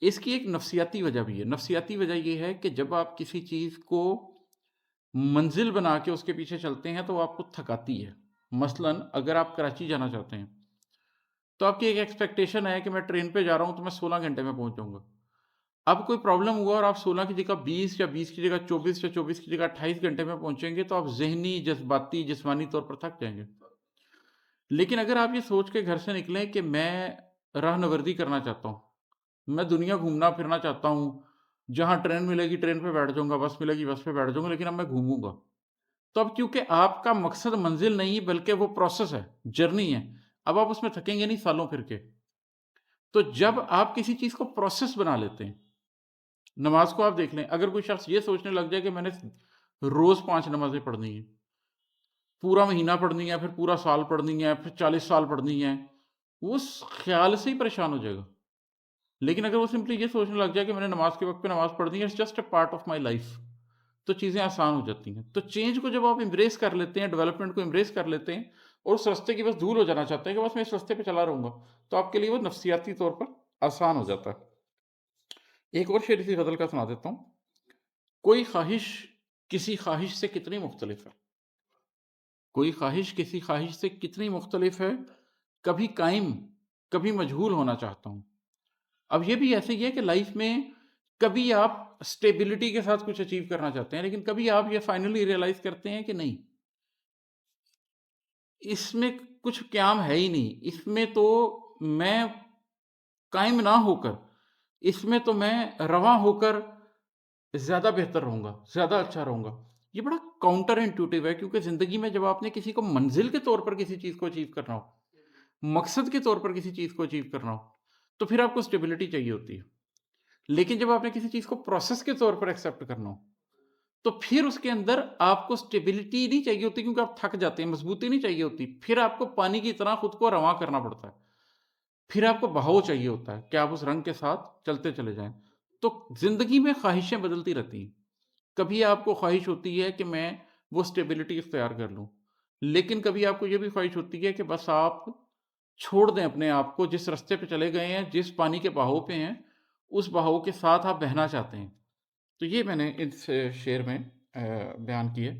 اس کی ایک نفسیاتی وجہ بھی ہے۔ نفسیاتی وجہ یہ ہے کہ جب آپ کسی چیز کو منزل بنا کے اس کے پیچھے چلتے ہیں تو وہ آپ کو تھکاتی ہے۔ مثلاً اگر آپ کراچی جانا چاہتے ہیں تو آپ کی ایک ایکسپیکٹیشن ہے کہ میں ٹرین پہ جا رہا ہوں تو میں 16 گھنٹے میں پہنچ جاؤں گا۔ اب کوئی پرابلم ہوا اور آپ 16 کی جگہ 20 یا 20 کی جگہ 24 یا 24 کی جگہ 28 گھنٹے میں پہنچیں گے تو آپ ذہنی، جذباتی، جسمانی طور پر تھک جائیں گے۔ لیکن اگر آپ یہ سوچ کے گھر سے نکلیں کہ میں راہنوردی کرنا چاہتا ہوں، میں دنیا گھومنا پھرنا چاہتا ہوں، جہاں ٹرین ملے گی ٹرین پہ بیٹھ جاؤں گا، بس ملے گی بس پہ بیٹھ جاؤں گا، لیکن اب میں گھوموں گا۔ تو اب کیونکہ آپ کا مقصد منزل نہیں بلکہ وہ پروسیس ہے، جرنی ہے، اب آپ اس میں تھکیں گے نہیں سالوں پھر کے۔ تو جب آپ کسی چیز کو پروسیس بنا لیتے ہیں، نماز کو آپ دیکھ لیں، اگر کوئی شخص یہ سوچنے لگ جائے کہ میں نے روز 5 نمازیں پڑھنی ہیں، پورا مہینہ پڑھنی ہے، پھر پورا سال پڑھنی ہے، پھر 40 سال پڑھنی ہے، وہ اس خیال سے ہی پریشان ہو جائے گا۔ لیکن اگر وہ سمپلی یہ سوچنے لگ جائے کہ میں نے نماز کے وقت پہ نماز پڑھنی ہے، it's just a part of my life, تو چیزیں آسان ہو جاتی ہیں۔ تو چینج کو جب آپ امبریس کر لیتے ہیں، ڈیولپمنٹ کو امبریس کر لیتے ہیں اور اس راستے کی بس دھول ہو جانا چاہتے ہیں کہ بس میں اس راستے پہ چلا رہوں گا، تو آپ کے لیے وہ نفسیاتی طور پر آسان ہو جاتا ہے۔ ایک اور شعر اسی غزل کا سنا دیتا ہوں۔ کوئی خواہش کسی خواہش سے کتنی مختلف ہے، کوئی خواہش کسی خواہش سے کتنی مختلف ہے، کبھی قائم کبھی مجہول ہونا چاہتا ہوں۔ اب یہ بھی ایسے ہی ہے کہ لائف میں کبھی آپ اسٹیبلٹی کے ساتھ کچھ اچیو کرنا چاہتے ہیں، لیکن کبھی آپ یہ فائنلی ریئلائز کرتے ہیں کہ نہیں، اس میں کچھ قیام ہے ہی نہیں، اس میں تو میں قائم نہ ہو کر، اس میں تو میں رواں ہو کر زیادہ بہتر رہوں گا، زیادہ اچھا رہوں گا۔ یہ بڑا کاؤنٹر انٹیوٹیو ہے، کیونکہ زندگی میں جب آپ نے کسی کو منزل کے طور پر کسی چیز کو اچیو کرنا ہو، مقصد کے طور پر کسی چیز کو اچیو کرنا ہو، تو پھر آپ کو اسٹیبلٹی چاہیے ہوتی ہے۔ لیکن جب آپ نے کسی چیز کو پروسیس کے طور پر ایکسیپٹ کرنا ہو، تو پھر اس کے اندر آپ کو اسٹیبلٹی نہیں چاہیے ہوتی، کیونکہ آپ تھک جاتے ہیں، مضبوطی نہیں چاہیے ہوتی، پھر آپ کو پانی کی طرح خود کو رواں کرنا پڑتا ہے، پھر آپ کو بہاؤ چاہیے ہوتا ہے کہ آپ اس رنگ کے ساتھ چلتے چلے جائیں۔ تو زندگی میں خواہشیں بدلتی رہتی ہیں، کبھی آپ کو خواہش ہوتی ہے کہ میں وہ اسٹیبلٹی اختیار کر لوں، لیکن کبھی آپ کو یہ بھی خواہش ہوتی ہے کہ بس آپ چھوڑ دیں اپنے آپ کو، جس راستے پہ چلے گئے ہیں، جس پانی کے بہاؤ پہ ہیں، اس بہاؤ کے ساتھ آپ بہنا چاہتے ہیں۔ تو یہ میں نے اس شعر میں بیان کی ہے۔